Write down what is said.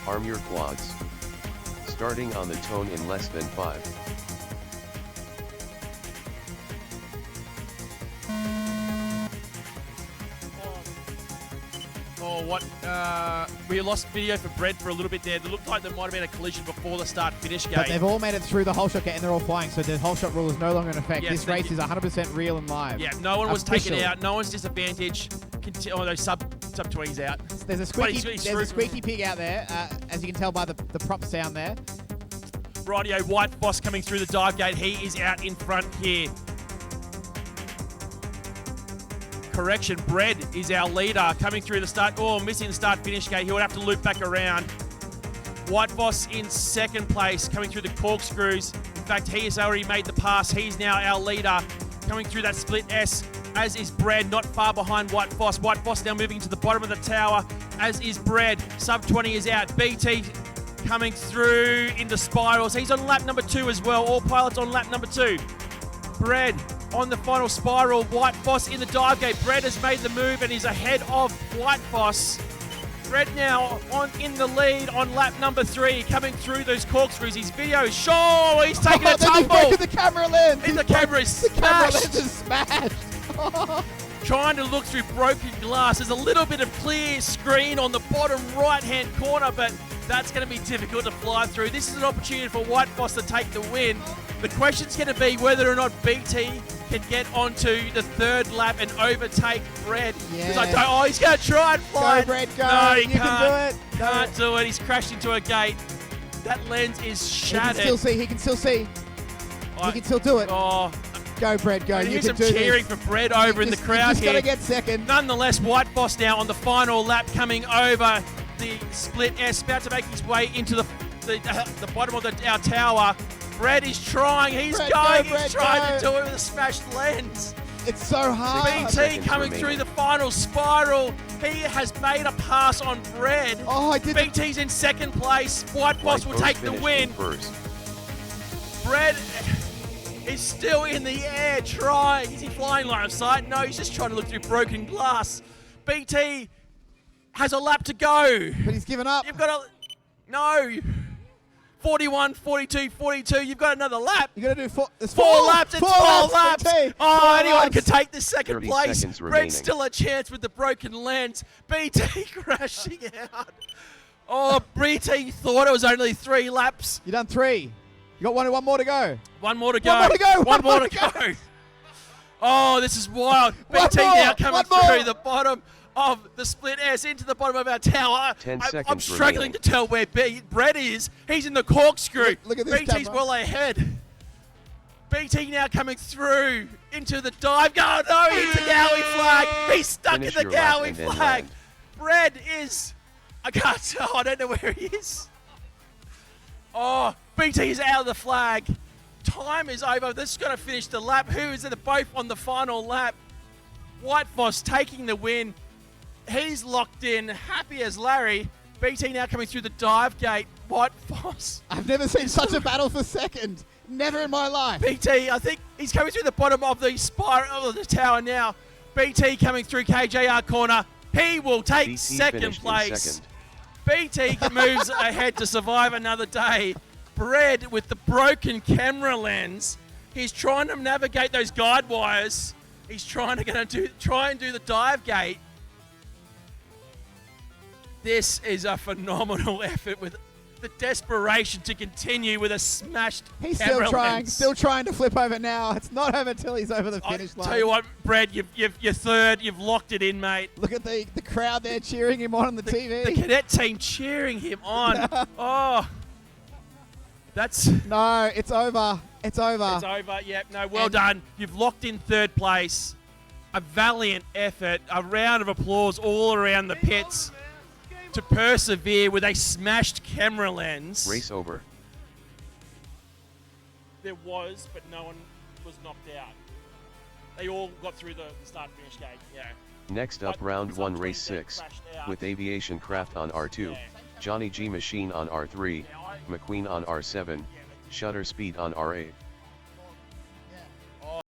Arm your quads. Starting on the tone in less than 5. Oh, what? We lost video for Brett for a little bit there. It looked like there might have been a collision before the start-finish gate. But they've all made it through the whole shot gate and they're all flying, so the whole shot rule is no longer in effect. Yes, this race is 100% real and live. Yeah, no one was taken Official. out. No one's disadvantaged. Oh, those sub-20s out. There's a squeaky pig out there, as you can tell by the prop sound there. Rightio, White Boss coming through the dive gate. He is out in front here. Correction, Bread is our leader coming through the start. Oh, missing the start-finish gate. He would have to loop back around. White Boss in second place, coming through the corkscrews. In fact, he has already made the pass. He's now our leader, coming through that split S, as is Bread, not far behind White Boss. White Boss now moving to the bottom of the tower, as is Bread. Sub-20 is out. BT coming through into spirals. He's on lap number 2 as well. All pilots on lap number 2. Bread on the final spiral. White Boss in the dive gate. Bread has made the move and is ahead of White Boss. Bread now in the lead on lap number 3, coming through those corkscrews. His video is show. He's taking a tumble. He's broken the camera lens. The camera is smashed. The camera lens is smashed. Trying to look through broken glass. There's a little bit of clear screen on the bottom right-hand corner, but that's going to be difficult to fly through. This is an opportunity for White Boss to take the win. The question's going to be whether or not BT can get onto the third lap and overtake Bread. Yeah. He's going to try and fly. Go, Bread, go. No, he you can't. can do it. Can't do it. He's crashed into a gate. That lens is shattered. He can still see. He can still do it. Oh, go, Bread, go. you You some can do cheering this. for Bread over in the crowd He's here. got to get second. Nonetheless, White Boss now on the final lap, coming over the split S, about to make his way into the bottom of our tower. Brad is trying. He's Brad, going. go, Brad, He's trying go. to do it with a smashed lens. It's so hard. BT coming through the final spiral. He has made a pass on Brad. Oh, I did. BT's in second place. White Boss will take the win. Brad is still in the air trying. Is he flying line of sight? No, he's just trying to look through broken glass. BT has a lap to go. But he's given up. You've got no. 41, 42, 42. You've got another lap. You got to do four. There's four laps. It's four laps. Anyone laps. can take the second place. Red's Red's still a chance with the broken lens. BT crashing out. Oh, BT thought it was only 3 laps. You done 3. You got one more to go. One more to go. One more to go. One more to go. Oh, this is wild. BT now coming through the bottom of the split S into the bottom of our tower. 10 I'm seconds struggling remaining. to tell where Brett is. He's in the corkscrew. Look at this BT's camera. well ahead. BT now coming through into the dive. Oh no, he's the Gowie flag. He's stuck Finish in the your lap Gowie and then flag. land. Brett is, I can't tell, I don't know where he is. Oh, BT is out of the flag. Time is over. This is going to finish the lap. Who is it? Both on the final lap. White Boss taking the win. He's locked in, happy as Larry. BT now coming through the dive gate. White Boss. I've never seen such a battle for second. Never in my life. BT, I think he's coming through the bottom of the spiral of the tower now. BT coming through KJR corner. He will take BT second finished in place. second. BT moves ahead to survive another day. Brad with the broken camera lens. He's trying to navigate those guide wires. He's trying to try and do the dive gate. This is a phenomenal effort with the desperation to continue with a smashed He's camera still lens. trying to flip over now. It's not over till he's over the finish line. Tell you what, Brad, you're third. You've locked it in, mate. Look at the crowd there cheering him on the TV. The cadet team cheering him on. Oh, that's... No, it's over. It's over. It's over. Yep. No, well done. You've locked in third place. A valiant effort. A round of applause all around the pits to persevere with a smashed camera lens. Race over. There was, but no one was knocked out. They all got through the start-finish gate. Yeah. Next up, round 1, race 6, Crashed out. with Aviation Craft on R2, Yeah. Johnny G Machine on R3, McQueen on R7, Shutter Speed on R8.